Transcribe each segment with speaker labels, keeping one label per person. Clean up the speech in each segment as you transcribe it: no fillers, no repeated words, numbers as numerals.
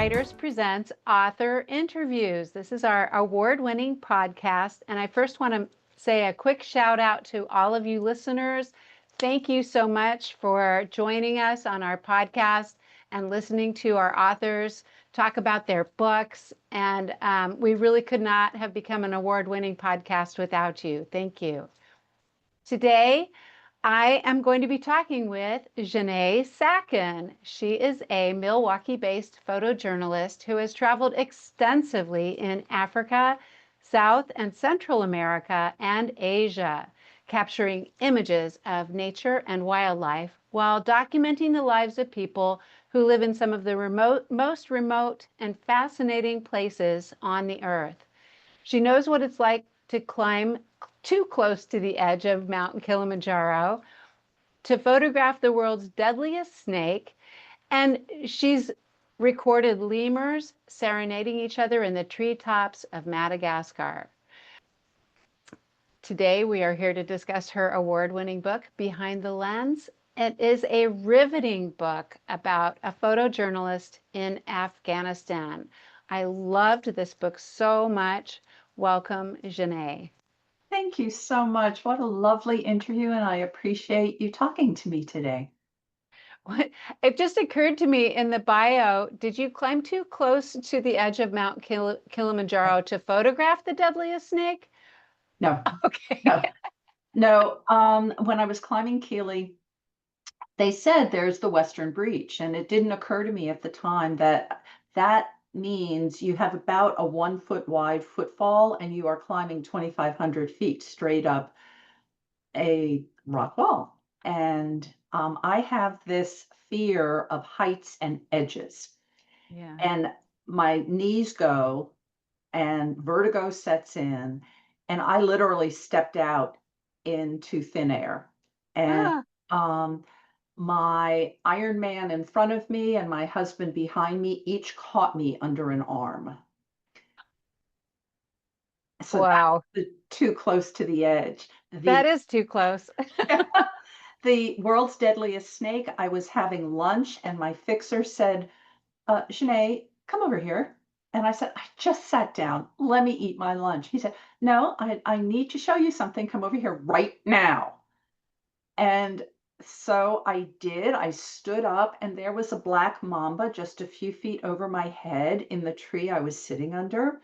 Speaker 1: Writers presents Author Interviews. This is our award-winning podcast, and I first want to say a quick shout out to all of you listeners. Thank you so much for joining us on our podcast and listening to our authors talk about their books. And we really could not have become an award-winning podcast without you. Thank you. Today, I am going to be talking with Jeannée Sacken. She is a Milwaukee-based photojournalist who has traveled extensively in Africa, South and Central America, and Asia, capturing images of nature and wildlife while documenting the lives of people who live in some of the most remote and fascinating places on the earth. She knows what it's like to climb too close to the edge of Mount Kilimanjaro, to photograph the world's deadliest snake, and she's recorded lemurs serenading each other in the treetops of Madagascar. Today, we are here to discuss her award-winning book, Behind the Lens. It is a riveting book about a photojournalist in Afghanistan. I loved this book so much. Welcome, Jeannée.
Speaker 2: Thank you so much. What a lovely interview, and I appreciate you talking to me today.
Speaker 1: It just occurred to me in the bio, did you climb too close to the edge of Mount Kilimanjaro to photograph the deadliest snake?
Speaker 2: No,
Speaker 1: Okay.
Speaker 2: no. When I was climbing Kili, they said there's the Western Breach, and it didn't occur to me at the time that that means you have about a 1 foot wide footfall and you are climbing 2,500 feet straight up a rock wall. And I have this fear of heights and edges.
Speaker 1: Yeah.
Speaker 2: And my knees go and vertigo sets in, and I literally stepped out into thin air. And um, my Iron Man in front of me and my husband behind me each caught me under an arm. So
Speaker 1: Wow.
Speaker 2: that's too close to the edge.
Speaker 1: That is too close.
Speaker 2: The world's deadliest snake, I was having lunch and my fixer said, Jeannée, come over here. And I said, I just sat down. Let me eat my lunch. He said, no, I need to show you something. Come over here right now. And so I did. I stood up and there was a black mamba just a few feet over my head in the tree I was sitting under.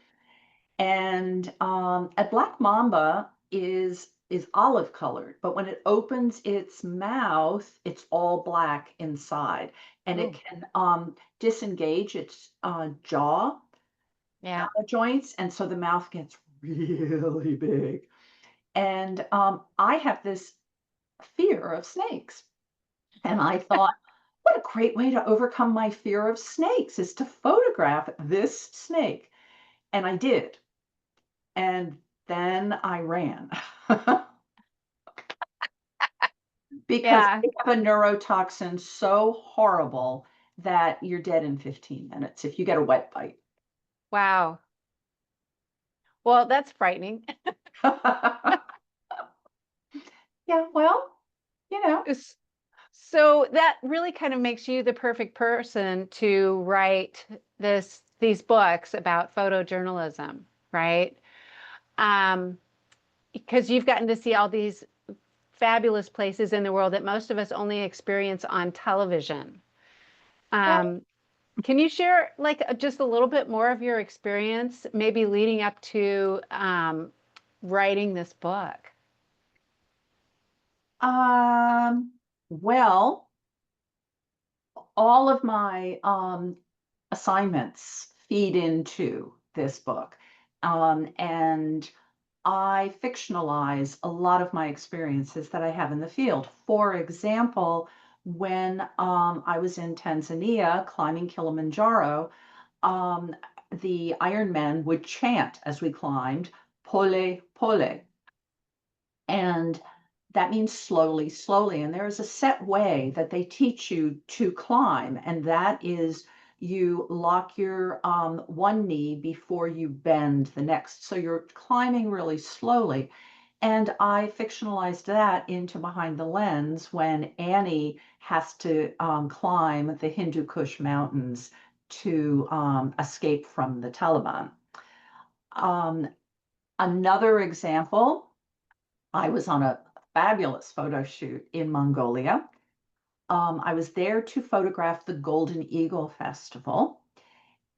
Speaker 2: And a black mamba is olive colored, but when it opens its mouth, it's all black inside, and it
Speaker 1: Ooh.
Speaker 2: can disengage its jaw
Speaker 1: Yeah.
Speaker 2: joints, and so the mouth gets really big. And I have this fear of snakes, and I thought, what a great way to overcome my fear of snakes is to photograph this snake, and I did. And then I ran because
Speaker 1: Yeah.
Speaker 2: they have a neurotoxin so horrible that you're dead in 15 minutes if you get a wet bite.
Speaker 1: Wow. Well, that's frightening.
Speaker 2: Yeah, well, you know.
Speaker 1: So that really kind of makes you the perfect person to write these books about photojournalism, right? Because you've gotten to see all these fabulous places in the world that most of us only experience on television.
Speaker 2: Well,
Speaker 1: Um, can you share like just a little bit more of your experience, maybe leading up to writing this book?
Speaker 2: um, well, all of my assignments feed into this book. And I fictionalize a lot of my experiences that I have in the field. For example, when I was in Tanzania climbing Kilimanjaro, um, the Ironman would chant as we climbed, pole, pole. And that means slowly, slowly. And there is a set way that they teach you to climb, and that is you lock your one knee before you bend the next. So you're climbing really slowly. And I fictionalized that into Behind the Lens when Annie has to climb the Hindu Kush Mountains to escape from the Taliban. Um, Another example, I was on a fabulous photo shoot in Mongolia. I was there to photograph the Golden Eagle Festival.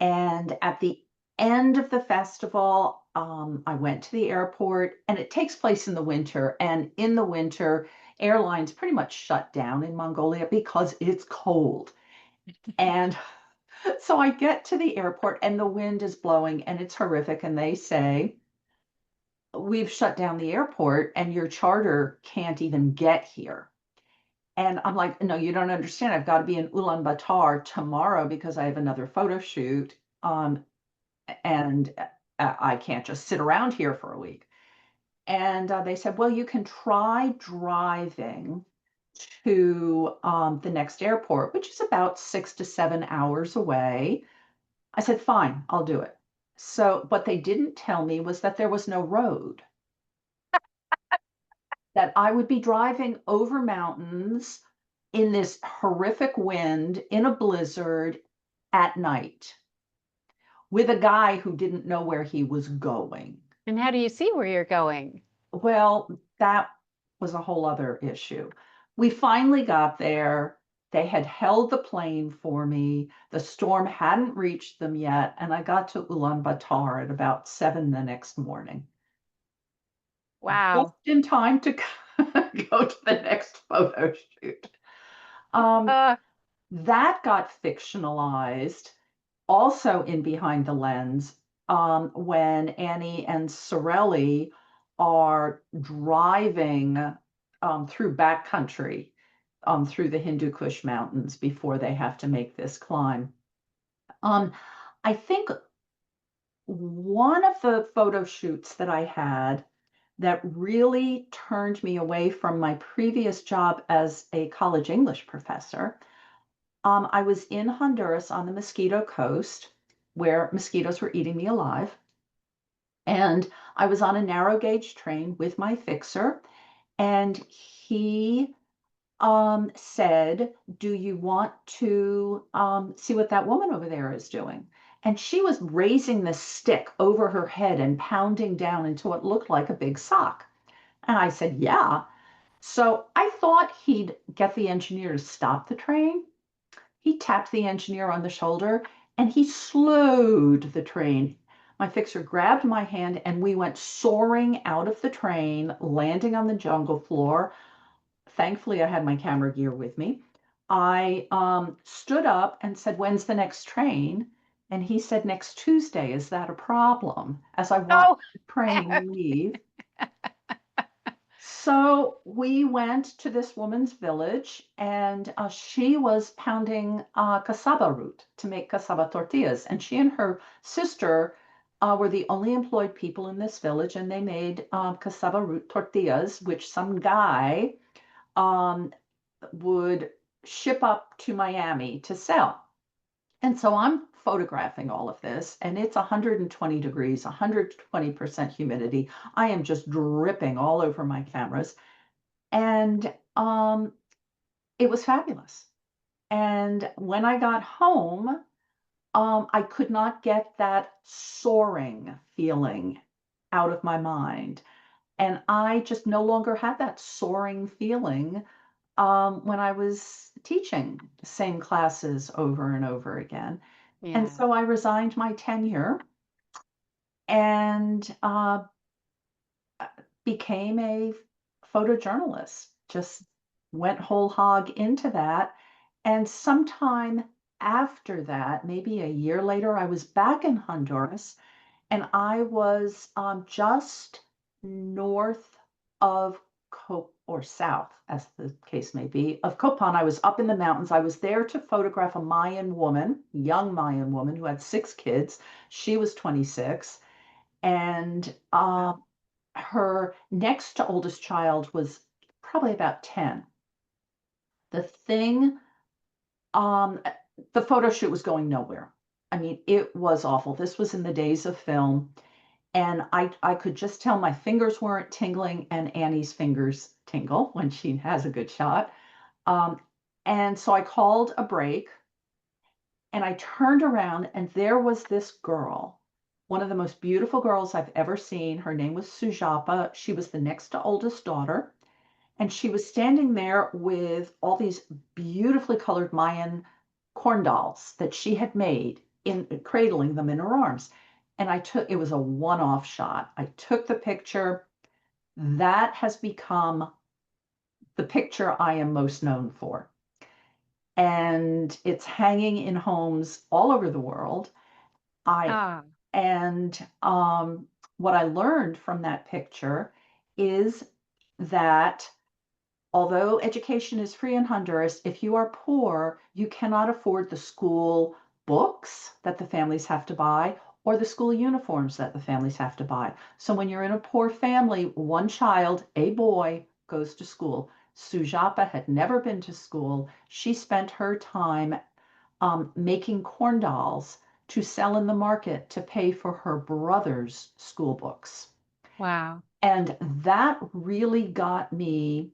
Speaker 2: And at the end of the festival, I went to the airport, and it takes place in the winter. And in the winter, airlines pretty much shut down in Mongolia because it's cold. And so I get to the airport, and the wind is blowing, and it's horrific. And they say, we've shut down the airport, and your charter can't even get here. And I'm like, no, you don't understand. I've got to be in Ulaanbaatar tomorrow because I have another photo shoot. And I can't just sit around here for a week. And they said, well, you can try driving to the next airport, which is about 6 to 7 hours away. I said, fine, I'll do it. So what they didn't tell me was that there was no road, that I would be driving over mountains in this horrific wind in a blizzard at night with a guy who didn't know where he was going.
Speaker 1: And how do you see where you're going?
Speaker 2: Well, that was a whole other issue. We finally got there. They had held the plane for me. The storm hadn't reached them yet, and I got to Ulaanbaatar at about 7 the next morning, just
Speaker 1: Wow.
Speaker 2: in time to go to the next photo shoot. Um,
Speaker 1: Uh,
Speaker 2: that got fictionalized also in Behind the Lens, when Annie and Sorelli are driving through backcountry, through the Hindu Kush Mountains before they have to make this climb. Um, I think one of the photo shoots that I had that really turned me away from my previous job as a college English professor. I was in Honduras on the Mosquito Coast where mosquitoes were eating me alive. And I was on a narrow gauge train with my fixer, and he said, do you want to see what that woman over there is doing? And she was raising the stick over her head and pounding down into what looked like a big sock. And I said, yeah. So I thought he'd get the engineer to stop the train. He tapped the engineer on the shoulder, and he slowed the train. My fixer grabbed my hand, and we went soaring out of the train, landing on the jungle floor. Thankfully, I had my camera gear with me. I stood up and said, when's the next train? And he said, next Tuesday. Is that a problem? As I watched
Speaker 1: oh,
Speaker 2: the train leave. So we went to this woman's village, and she was pounding cassava root to make cassava tortillas. And she and her sister were the only employed people in this village, and they made cassava root tortillas, which some guy um, would ship up to Miami to sell. And so I'm photographing all of this, and it's 120 degrees, 120% humidity. I am just dripping all over my cameras. And it was fabulous. And when I got home, I could not get that soaring feeling out of my mind. And I just no longer had that soaring feeling when I was teaching the same classes over and over again. And
Speaker 1: yeah.
Speaker 2: so I resigned my tenure and became a photojournalist, just went whole hog into that. And sometime after that, maybe a year later, I was back in Honduras, and I was just north of or south, as the case may be, of Copan. I was up in the mountains. I was there to photograph a Mayan woman, young Mayan woman who had 6 kids. She was 26. And
Speaker 1: Wow.
Speaker 2: her next to oldest child was probably about 10. The thing, um, the photo shoot was going nowhere. I mean, it was awful. This was in the days of film, and I could just tell my fingers weren't tingling, and Annie's fingers tingle when she has a good shot. Um, and so I called a break, And I turned around, and there was this girl, one of the most beautiful girls I've ever seen. Her name was Sujapa. She was the next to oldest daughter. And she was standing there with all these beautifully colored Mayan corn dolls that she had made, in cradling them in her arms. And it was a one-off shot. I took the picture. That has become the picture I am most known for. And it's hanging in homes all over the world. I
Speaker 1: Ah,
Speaker 2: and What I learned from that picture is that although education is free in Honduras, if you are poor, you cannot afford the school books that the families have to buy or the school uniforms that the families have to buy. So when you're in a poor family, one child, a boy, goes to school. Sujapa had never been to school. She spent her time making corn dolls to sell in the market to pay for her brother's school books.
Speaker 1: wow.
Speaker 2: And that really got me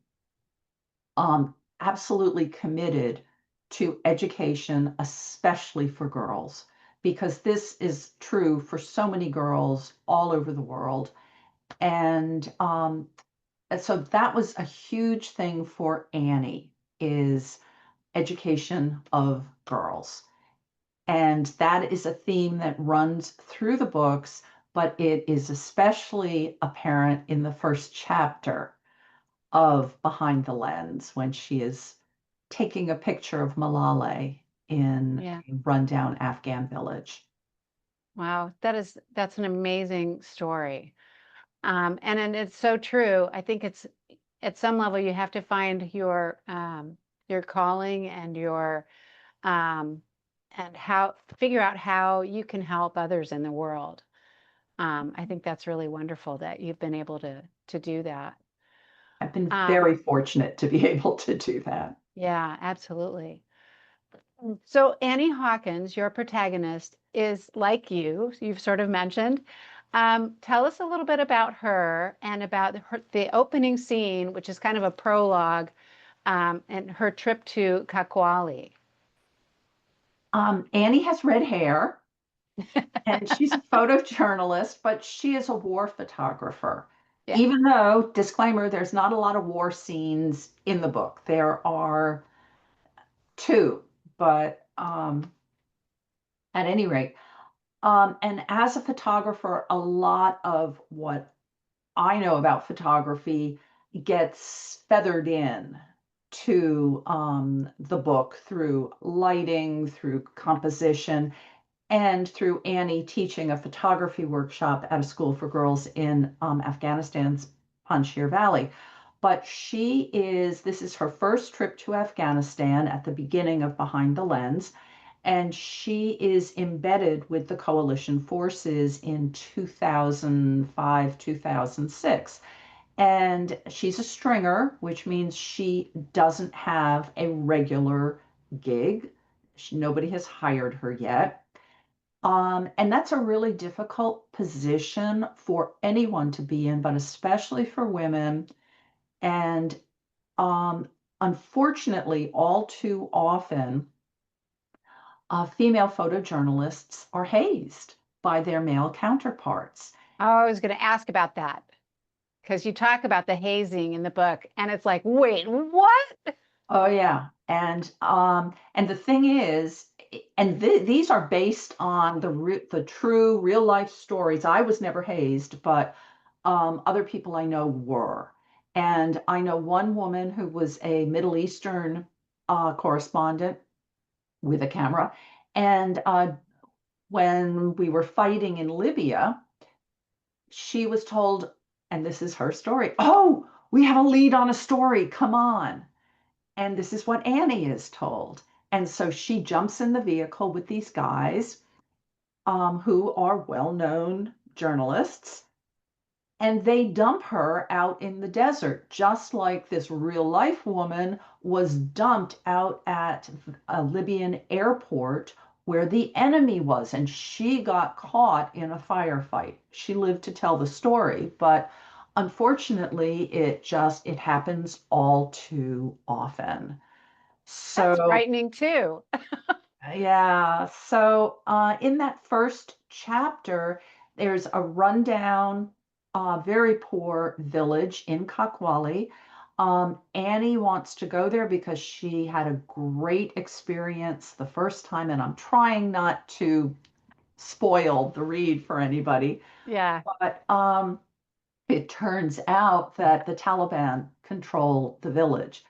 Speaker 2: absolutely committed to education, especially for girls, because this is true for so many girls all over the world. And so that was a huge thing for Annie, is education of girls. And that is a theme that runs through the books, but it is especially apparent in the first chapter of Behind the Lens when she is taking a picture of Malala in
Speaker 1: Yeah.
Speaker 2: a rundown Afghan village.
Speaker 1: Wow. That's an amazing story. And it's so true. I think it's at some level you have to find your calling and um, and how figure out how you can help others in the world. I think that's really wonderful that you've been able to do that.
Speaker 2: I've been
Speaker 1: Um,
Speaker 2: very fortunate to be able to do that.
Speaker 1: yeah, absolutely. So Annie Hawkins, your protagonist, is like you. You've sort of mentioned. Tell us a little bit about her and about the opening scene, which is kind of a prologue, and her trip to Kakwali.
Speaker 2: Annie has red hair and she's a photojournalist, but she is a war photographer.
Speaker 1: Yeah.
Speaker 2: Even though, disclaimer, there's not a lot of war scenes in the book. There are two, but at any rate, and as a photographer, a lot of what I know about photography gets feathered in to the book through lighting, through composition, and through Annie teaching a photography workshop at a school for girls in Afghanistan's Panjshir Valley. But this is her first trip to Afghanistan at the beginning of Behind the Lens. And she is embedded with the coalition forces in 2005, 2006. And she's a stringer, which means she doesn't have a regular gig. Nobody has hired her yet. And that's a really difficult position for anyone to be in, but especially for women. And um, unfortunately, all too often, female photojournalists are hazed by their male counterparts.
Speaker 1: Oh, I was going to ask about that because you talk about the hazing in the book, and it's like, wait, what?
Speaker 2: Oh yeah, and the thing is, and these are based on the true real life stories. I was never hazed, but other people I know were, and I know one woman who was a Middle Eastern correspondent with a camera, and when we were fighting in Libya, she was told, and this is her story. Oh, we have a lead on a story. Come on. And this is what Annie is told. And so she jumps in the vehicle with these guys who are well known journalists, and they dump her out in the desert, just like this real life woman was dumped out at a Libyan airport where the enemy was. And she got caught in a firefight. She lived to tell the story, but unfortunately, it happens all too often.
Speaker 1: That's
Speaker 2: So
Speaker 1: frightening too.
Speaker 2: Yeah. So in that first chapter, there's a rundown, very poor village in Kakwali. Annie wants to go there because she had a great experience the first time, and I'm trying not to spoil the read for anybody,
Speaker 1: Yeah.
Speaker 2: but it turns out that the Taliban control the village.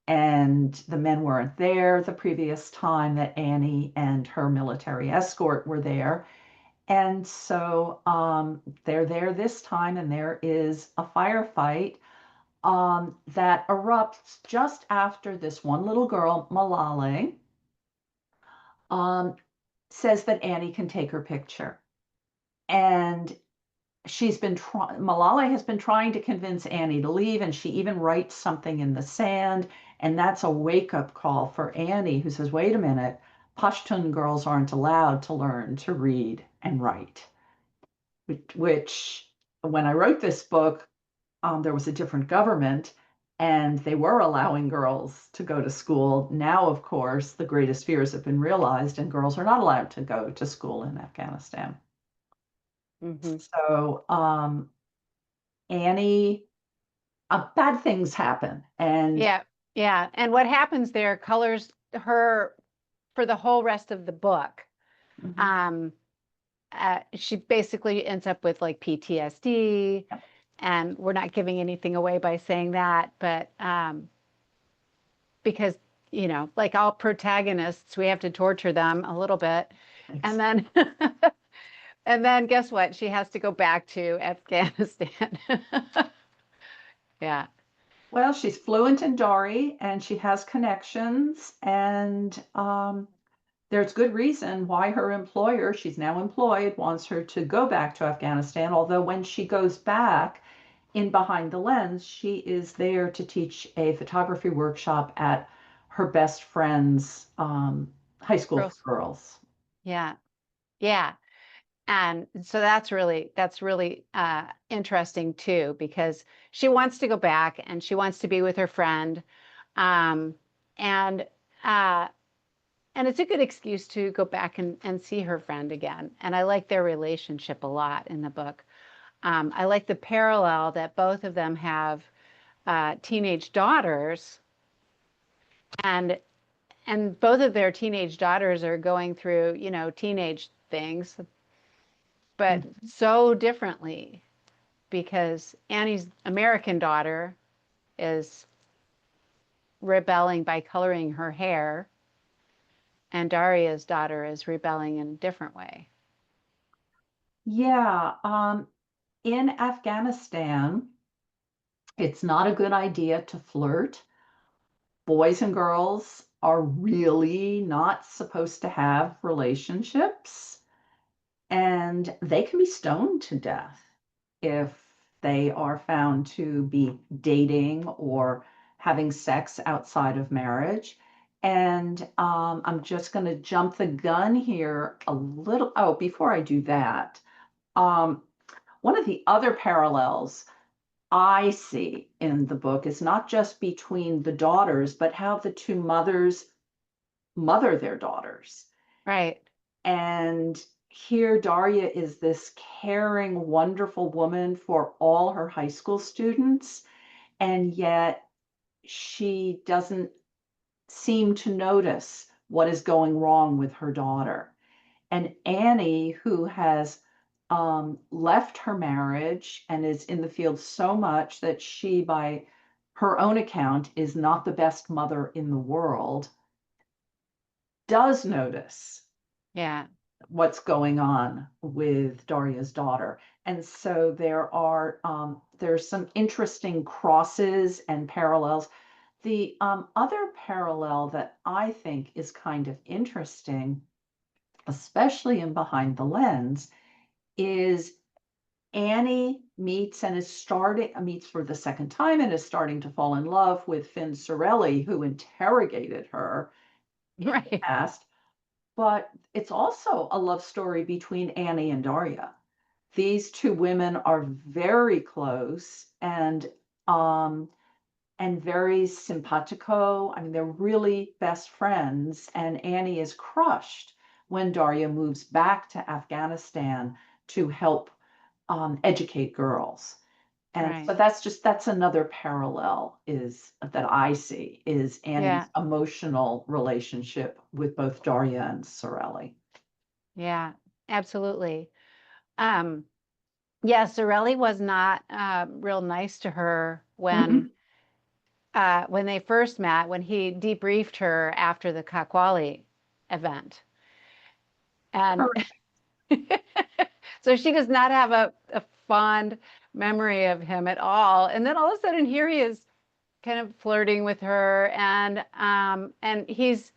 Speaker 2: And the men weren't there the previous time that Annie and her military escort were there. And so they're there this time, and there is a firefight that erupts just after this one little girl, Malala, um, says that Annie can take her picture. And Malala has been trying to convince Annie to leave, and she even writes something in the sand. And that's a wake up call for Annie, who says, wait a minute, Pashtun girls aren't allowed to learn to read and write. Which when I wrote this book, there was a different government and they were allowing girls to go to school. Now, of course, the greatest fears have been realized, and girls are not allowed to go to school in Afghanistan.
Speaker 1: Hmm.
Speaker 2: So, Annie, bad things happen. And
Speaker 1: Yeah. Yeah. And what happens there colors her for the whole rest of the book.
Speaker 2: mhm,
Speaker 1: Um, she basically ends up with like PTSD,
Speaker 2: yep,
Speaker 1: and we're not giving anything away by saying that, but because, like all protagonists, we have to torture them a little bit. And
Speaker 2: thanks.
Speaker 1: then and then guess what? She has to go back to Afghanistan. Yeah.
Speaker 2: Well, she's fluent in Dari and she has connections, and there's good reason why her employer, she's now employed, wants her to go back to Afghanistan. Although when she goes back in Behind the Lens, she is there to teach a photography workshop at her best friend's high school for
Speaker 1: Gross.
Speaker 2: girls.
Speaker 1: Yeah. Yeah. And so that's really interesting too, because she wants to go back and she wants to be with her friend. Um, and uh, and it's a good excuse to go back and see her friend again. And I like their relationship a lot in the book. I like the parallel that both of them have teenage daughters, and both of their teenage daughters are going through, teenage things, but
Speaker 2: Mhm.
Speaker 1: so differently, because Annie's American daughter is rebelling by coloring her hair, and Daria's daughter is rebelling in a different way.
Speaker 2: Yeah, in Afghanistan, it's not a good idea to flirt. Boys and girls are really not supposed to have relationships, and they can be stoned to death if they are found to be dating or having sex outside of marriage. And I'm just going to jump the gun here a little. Oh, before I do that, um, one of the other parallels I see in the book is not just between the daughters, but how the two mothers mother their daughters.
Speaker 1: Right.
Speaker 2: And here, Daria is this caring, wonderful woman for all her high school students. And yet she doesn't seem to notice what is going wrong with her daughter. And Annie, who has left her marriage and is in the field so much that she, by her own account, is not the best mother in the world, does notice
Speaker 1: Yeah.
Speaker 2: what's going on with Daria's daughter. And so there's some interesting crosses and parallels. The other parallel that I think is kind of interesting, especially in Behind the Lens, is Annie meets for the second time and is starting to fall in love with Finn Sorelli, who interrogated her in the
Speaker 1: Right.
Speaker 2: past. But it's also a love story between Annie and Daria. These two women are very close, and um, and very simpatico. I mean, they're really best friends, and Annie is crushed when Darya moves back to Afghanistan to help educate girls. And so
Speaker 1: Right.
Speaker 2: that's another parallel is that I see is
Speaker 1: Yeah.
Speaker 2: Annie's emotional relationship with both Darya and Sorelli.
Speaker 1: Yeah. Absolutely. Um, yeah, Sorelli was not real nice to her
Speaker 2: Mhm.
Speaker 1: when they first met, when he debriefed her after the Kakwali event. And
Speaker 2: Correct.
Speaker 1: so she does not have a fond memory of him at all. And then all of a sudden here he is kind of flirting with her, and he's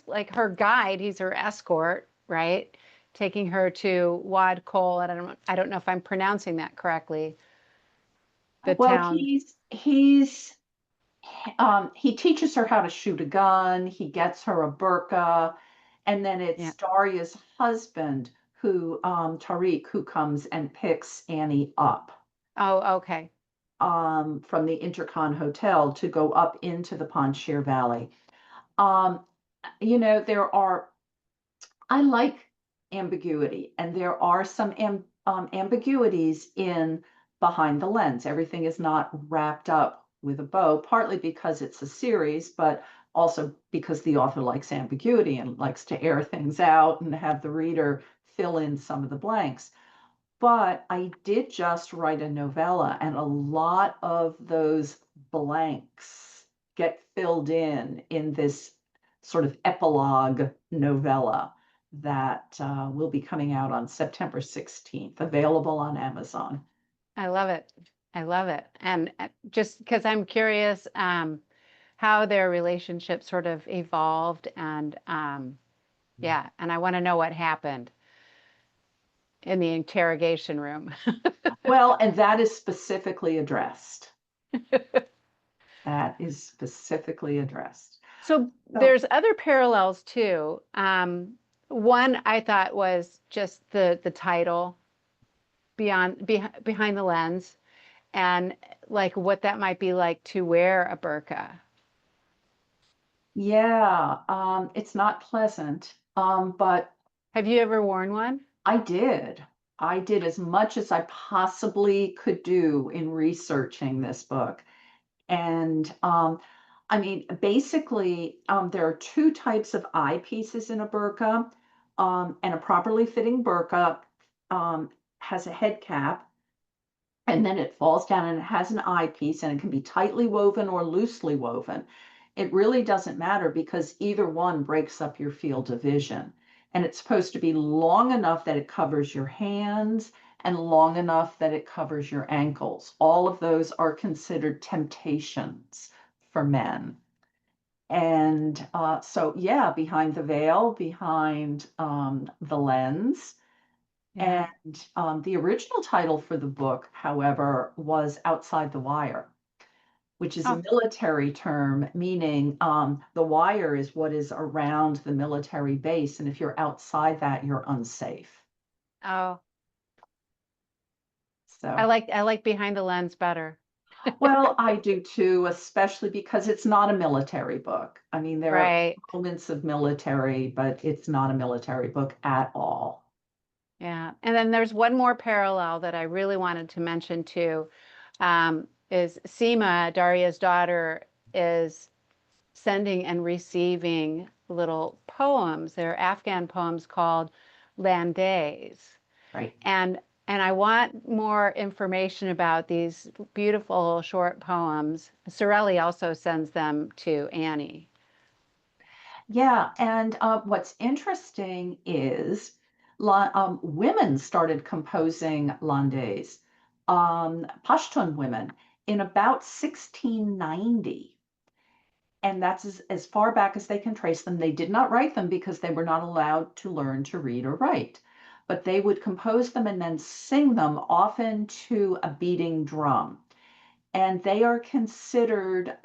Speaker 1: like her guide, he's her escort, right? Taking her to Wad Kol, and I don't know if I'm pronouncing that correctly, the
Speaker 2: Well,
Speaker 1: town.
Speaker 2: he teaches her how to shoot a gun. He gets her a burqa, and then
Speaker 1: Yeah.
Speaker 2: it's Darya's husband who Tariq who comes and picks Annie up
Speaker 1: Oh, okay.
Speaker 2: from the Intercon Hotel to go up into the Panjshir Valley. Um, there are I like ambiguity, and there are some ambiguities in Behind the Lens. Everything is not wrapped up with a bow, partly because it's a series, but also because the author likes ambiguity and likes to air things out and have the reader fill in some of the blanks. But I did just write a novella, and a lot of those blanks get filled in this sort of epilogue novella that will be coming out on September 16th, available on Amazon.
Speaker 1: I love it. I love it. And just because I'm curious how their relationship sort of evolved, and yeah, and I want to know what happened in the interrogation room.
Speaker 2: Well, and that is specifically addressed. That is specifically addressed.
Speaker 1: So
Speaker 2: So,
Speaker 1: there's other parallels too. One I thought was just the title, behind the lens, and like what that might be like to wear a burqa.
Speaker 2: yeah, it's not pleasant, but
Speaker 1: Have you ever worn one?
Speaker 2: I did. I did as much as I possibly could do in researching this book. And I mean, basically, there are two types of eyepieces in a burqa, and a properly fitting burqa um, has a head cap, and then it falls down and it has an eyepiece, and it can be tightly woven or loosely woven. It really doesn't matter because either one breaks up your field of vision. And it's supposed to be long enough that it covers your hands and long enough that it covers your ankles. All of those are considered temptations for men. And so, yeah, behind the veil, behind the lens.
Speaker 1: Yeah.
Speaker 2: And the original title for the book, however, was Outside the Wire, which is a
Speaker 1: Oh,
Speaker 2: military term meaning the wire is what is around the military base. And if you're outside that, you're unsafe.
Speaker 1: oh, I
Speaker 2: So,
Speaker 1: like I like behind the lens better.
Speaker 2: well, I do too, especially because it's not a military book. I mean, there are
Speaker 1: Right.
Speaker 2: elements of military, but it's not a military book at all.
Speaker 1: Yeah. And then there's one more parallel that I really wanted to mention too. Is Seema, Darya's daughter, is sending and receiving little poems. They're Afghan poems called Landays.
Speaker 2: Right.
Speaker 1: And I want more information about these beautiful short poems. Sorelli also sends them to Annie.
Speaker 2: Yeah, and what's interesting is women started composing landays, Pashtun women, in about 1690. And that's as far back as they can trace them. They did not write them because they were not allowed to learn to read or write. But they would compose them and then sing them, often to a beating drum. And they are considered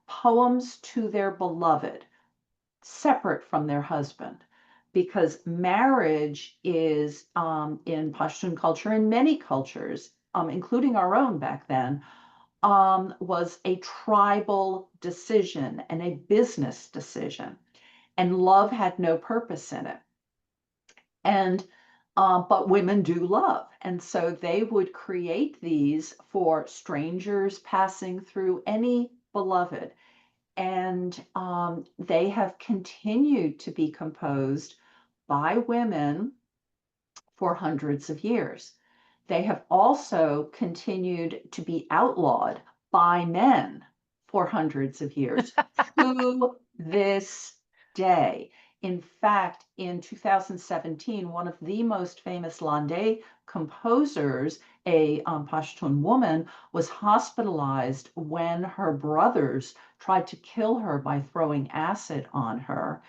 Speaker 2: poems to their beloved, separate from their husband, because marriage is in Pashtun culture and many cultures, including our own back then, was a tribal decision and a business decision, and love had no purpose in it. And but women do love, and so they would create these for strangers passing through, any beloved. And they have continued to be composed by women for hundreds of years. They have also continued to be outlawed by men for hundreds of years to this day. In fact, in 2017, one of the most famous Landays composers, a Pashtun woman, was hospitalized when her brothers tried to kill her by throwing acid on her.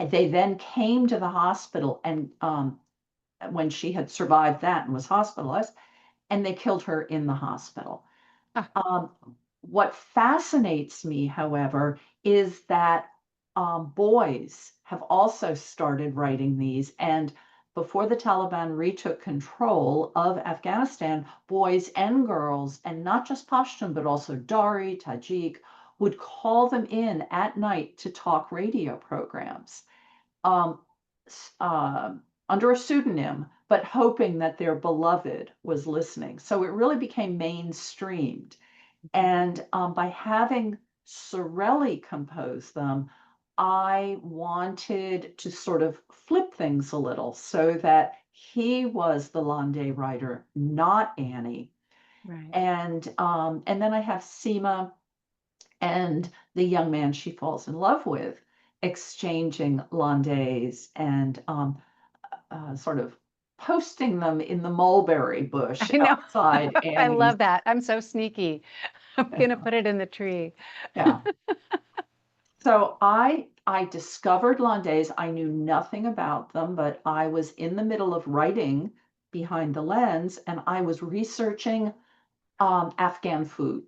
Speaker 2: And they then came to the hospital, and when she had survived that and was hospitalized, and they killed her in the hospital.
Speaker 1: Ah,
Speaker 2: Um, what fascinates me, however, is that boys have also started writing these. And before the Taliban retook control of Afghanistan, boys and girls, and not just Pashtun, but also Dari, Tajik, would call them in at night to talk radio programs. Um, uh, Under a pseudonym, but hoping that their beloved was listening. So it really became mainstreamed. And by having Sorelli compose them, I wanted to sort of flip things a little so that he was the Landay writer, not Annie.
Speaker 1: right.
Speaker 2: And then I have Seema and the young man she falls in love with exchanging Landays and sort of posting them in the mulberry bush
Speaker 1: I know.
Speaker 2: outside
Speaker 1: I
Speaker 2: Annie's.
Speaker 1: love that. I'm so sneaky. I'm gonna put it in the tree.
Speaker 2: Yeah. So I discovered Landays. I knew nothing about them, but I was in the middle of writing Behind the Lens, and I was researching Afghan food.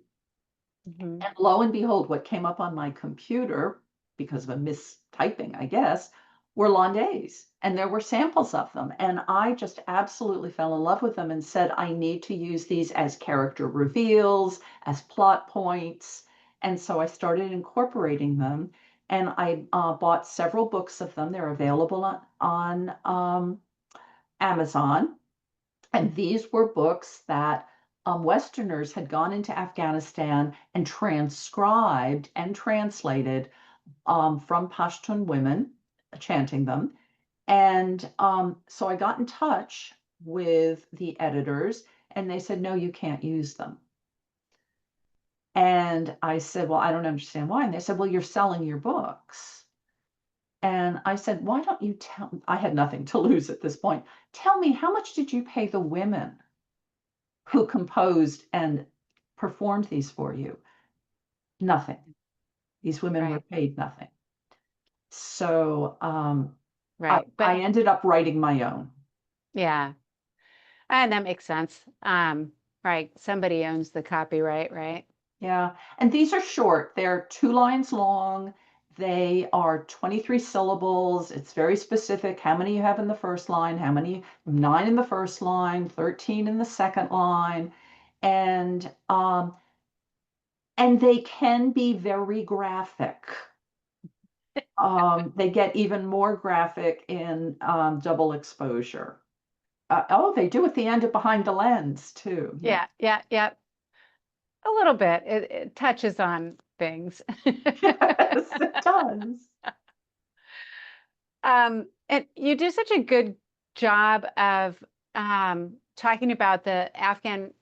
Speaker 1: Mhm.
Speaker 2: And lo and behold, what came up on my computer, because of a mistyping, I guess, were Landays. And there were samples of them. And I just absolutely fell in love with them and said, I need to use these as character reveals, as plot points. And so I started incorporating them. And I bought several books of them. They're available on Amazon. And these were books that Westerners had gone into Afghanistan and transcribed and translated from Pashtun women, chanting them. And so I got in touch with the editors, and they said, no, you can't use them. And I said, well, I don't understand why. And they said, well, you're selling your books. And I said, why don't you tell? I had nothing to lose at this point. Tell me, how much did you pay the women who composed and performed these for you? Nothing. These women were
Speaker 1: Right,
Speaker 2: paid nothing. So
Speaker 1: right. But
Speaker 2: I ended up writing my own.
Speaker 1: yeah, and that makes sense. Right. Somebody owns the copyright, right?
Speaker 2: Yeah. And these are short. They're 2 lines long. They are 23 syllables. It's very specific how many you have in the first line, how many, 9 in the first line, 13 in the second line. And they can be very graphic. They get even more graphic in double exposure. Oh, they do at the end of Behind the Lens too. Yeah.
Speaker 1: Yeah, yeah, yeah. A little bit. It touches on things.
Speaker 2: Yes, it does.
Speaker 1: And you do such a good job of talking about the Afghan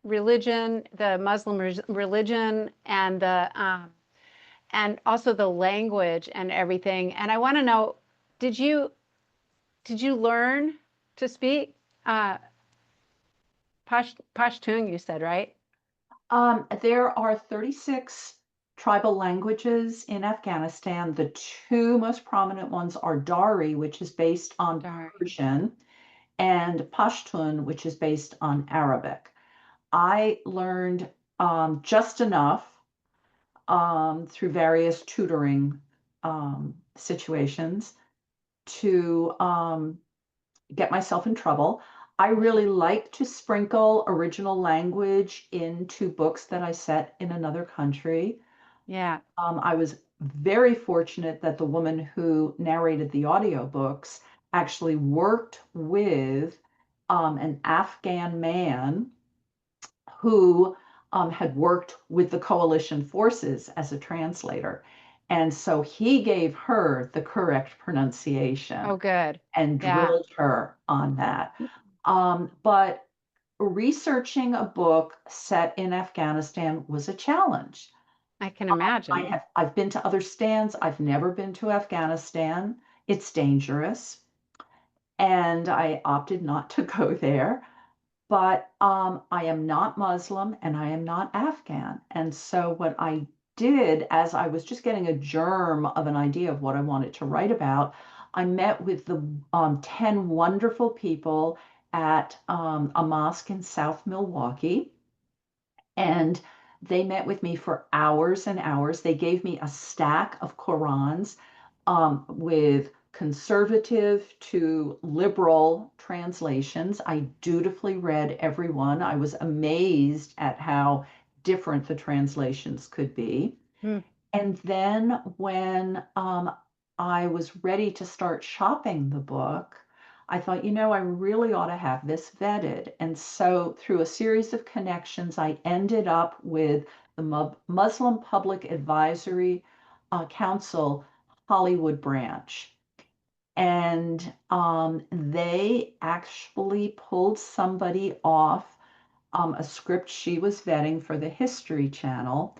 Speaker 1: religion, the Muslim religion, and also the language and everything. And I want to know, did you did you learn to speak uh, Pashtun? You said, right?
Speaker 2: There are 36 tribal languages in Afghanistan. The 2 most prominent ones are Dari, which is based on
Speaker 1: Sorry.
Speaker 2: Persian, and Pashtun, which is based on Arabic. I learned just enough through various tutoring situations to get myself in trouble. I really like to sprinkle original language into books that I set in another country.
Speaker 1: Yeah.
Speaker 2: I was very fortunate that the woman who narrated the audiobooks actually worked with an Afghan man who had worked with the coalition forces as a translator. And so he gave her the correct
Speaker 1: Oh,
Speaker 2: pronunciation
Speaker 1: good.
Speaker 2: and
Speaker 1: Yeah,
Speaker 2: drilled her on that. But researching a book set in Afghanistan was a challenge.
Speaker 1: I can imagine.
Speaker 2: I've been to other stands. I've never been to Afghanistan. It's dangerous, and I opted not to go there. But I am not Muslim and I am not Afghan. And so what I did, as I was just getting a germ of an idea of what I wanted to write about, I met with the 10 wonderful people at a mosque in South Milwaukee. And they met with me for hours and hours. They gave me a stack of Qurans with conservative to liberal translations. I dutifully read every one. I was amazed at how different the translations could be.
Speaker 1: Hmm.
Speaker 2: And then when I was ready to start shopping the book, I thought, I really ought to have this vetted. And so, through a series of connections, I ended up with the Muslim Public Advisory Council Hollywood branch. And they actually pulled somebody off a script she was vetting for the History Channel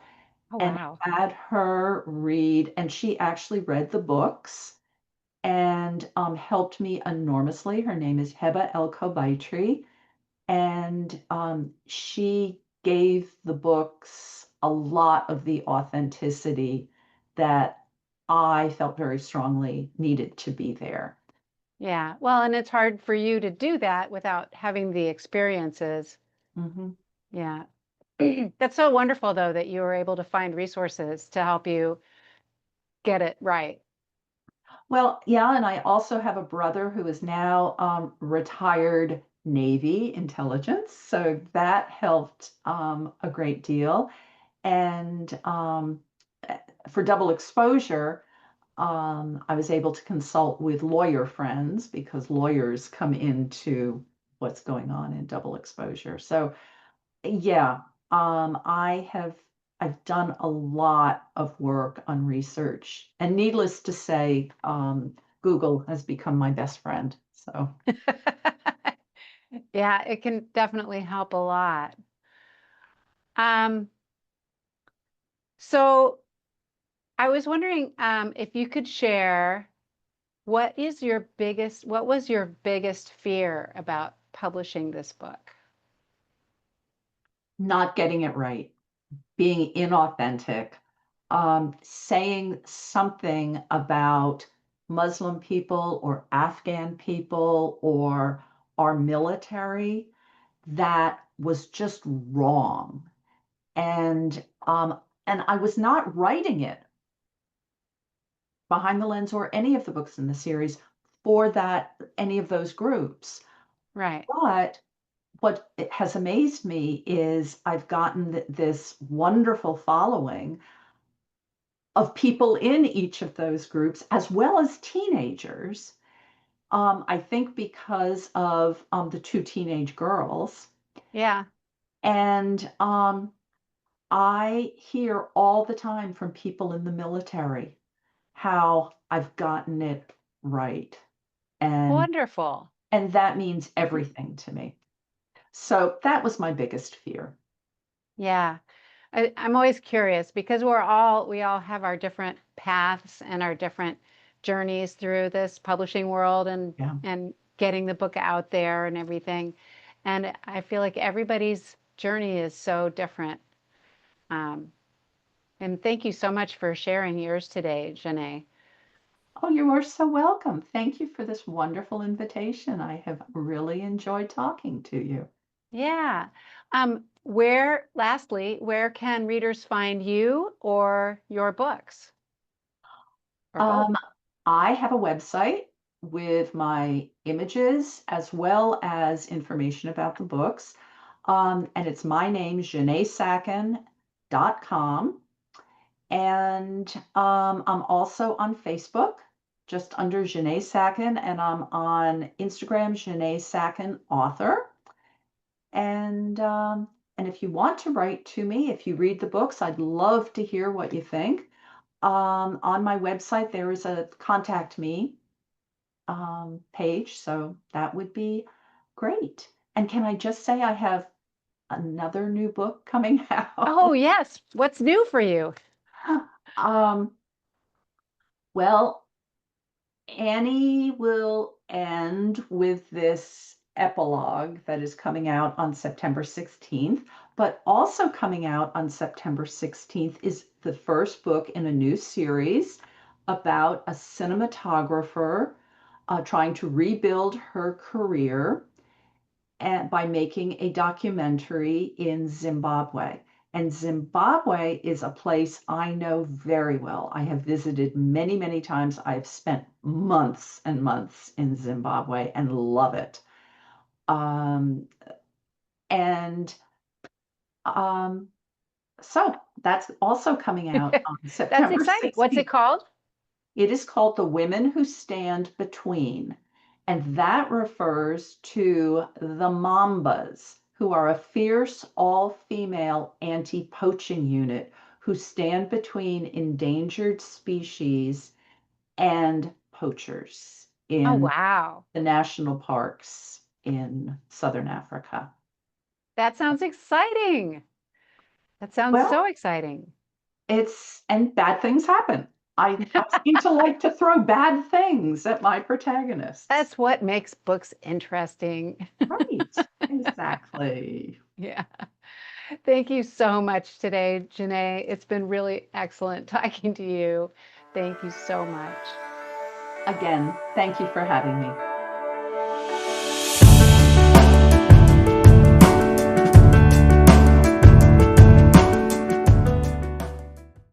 Speaker 1: Oh,
Speaker 2: and
Speaker 1: wow.
Speaker 2: had her read, and she actually read the books and helped me enormously. Her name is Heba El Kobaitri, and she gave the books a lot of the authenticity that I felt very strongly needed to be there.
Speaker 1: Yeah. Well, and it's hard for you to do that without having the experiences.
Speaker 2: Mhm.
Speaker 1: Yeah. That's so wonderful, though, that you were able to find resources to help you get it right.
Speaker 2: Well, yeah, and I also have a brother who is now retired Navy intelligence, so that helped a great deal. And for double exposure, I was able to consult with lawyer friends because lawyers come into what's going on in double exposure. So yeah, I've done a lot of work on research, and needless to say, Google has become my best friend. So
Speaker 1: Yeah, it can definitely help a lot. Um, so I was wondering if you could share what was your biggest fear about publishing this book?
Speaker 2: not getting it right, being inauthentic, saying something about Muslim people or Afghan people or our military that was just wrong. And I was not writing it behind the lens or any of the books in the series for that any of those groups.
Speaker 1: Right.
Speaker 2: But what has amazed me is I've gotten this wonderful following of people in each of those groups, as well as teenagers. I think because of the two teenage girls.
Speaker 1: Yeah.
Speaker 2: And I hear all the time from people in the military how I've gotten it right. And
Speaker 1: Wonderful.
Speaker 2: and that means everything to me. So that was my biggest fear.
Speaker 1: Yeah. I'm always curious because we all have our different paths and our different journeys through this publishing world
Speaker 2: Yeah.
Speaker 1: and getting the book out there and everything. And I feel like everybody's journey is so different. Um, and thank you so much for sharing yours today, Jeannée.
Speaker 2: Oh, you are so welcome. Thank you for this wonderful invitation. I have really enjoyed talking to you.
Speaker 1: Yeah. Lastly, where can readers find you or your books or both?
Speaker 2: Um, I have a website, with my images as well as information about the books. And it's my name, JeanneeSacken.com. And I'm also on Facebook, just under Jeannée Sacken, and I'm on Instagram, Jeannée Sacken Author. And if you want to write to me, if you read the books, I'd love to hear what you think. On my website, there is a contact me page, so that would be great. And can I just say I have another new book coming
Speaker 1: Oh,
Speaker 2: out?
Speaker 1: yes. What's new for you?
Speaker 2: um, well, Annie will end with this epilogue that is coming out on September 16th, but also coming out on September 16th is the first book in a new series about a cinematographer trying to rebuild her career by making a documentary in Zimbabwe. And Zimbabwe is a place I know very well. I have visited many, many times. I've spent months and months in Zimbabwe and love it. Um, and um, so that's also coming out on
Speaker 1: That's
Speaker 2: September
Speaker 1: exciting. What's it
Speaker 2: 16th.
Speaker 1: called?
Speaker 2: It is called The Women Who Stand Between, and that refers to the Mambas, who are a fierce, all-female anti-poaching unit who stand between endangered species and poachers
Speaker 1: Oh,
Speaker 2: in
Speaker 1: wow.
Speaker 2: the national parks in Southern Africa.
Speaker 1: That sounds exciting. That sounds
Speaker 2: Well,
Speaker 1: so exciting.
Speaker 2: and bad things happen. I seem to like to throw bad things at my protagonists.
Speaker 1: That's what makes books interesting.
Speaker 2: Right, exactly.
Speaker 1: Yeah. Thank you so much today, Jeannée. It's been really excellent talking to you. Thank you so much.
Speaker 2: Again, thank you for having me.